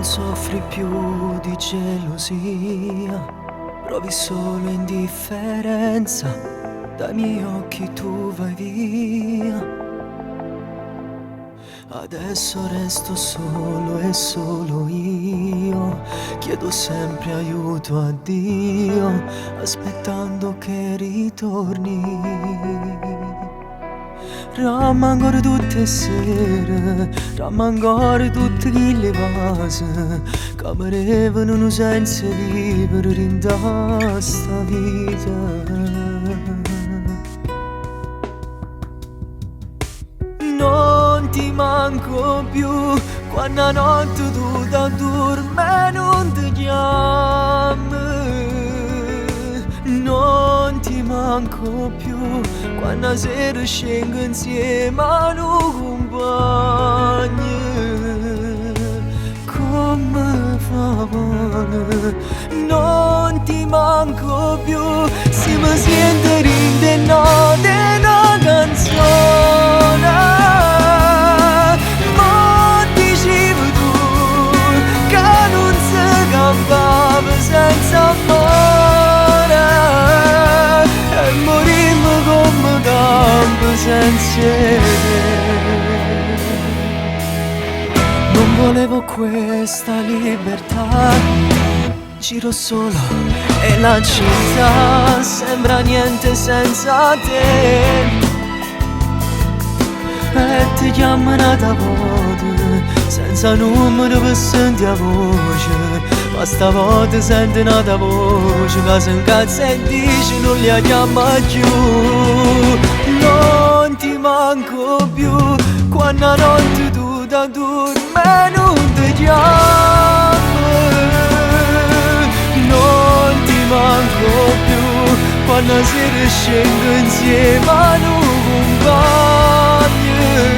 non soffri più di gelosia, provi solo indifferenza, dai miei occhi tu vai via. Adesso resto solo e solo io, chiedo sempre aiuto a Dio, aspettando che ritorni. Rammangore tutte sere, rammangore tutte le cose che parevano senza vivere in sta vita. Non ti manco più quando a notte tu da dorme non ti chiami. Non ti manco più quando a sera scengo insieme a un compagno. Come fa male, non ti manco più, se mi sento rinde notte una canzone. Ma dicevi tu che non si campava senza amore, e morimmo come campo senza te. Non volevo questa libertà, giro solo e la città sembra niente senza te. E ti chiamano da voce, senza numero per sentire voce, ma stavolta senti una voce che si incazza e dice non li chiama più. Non ti manco più quando a notte tu da dorme non ti chiami. Non ti manco più quando si scende insieme a un compagno.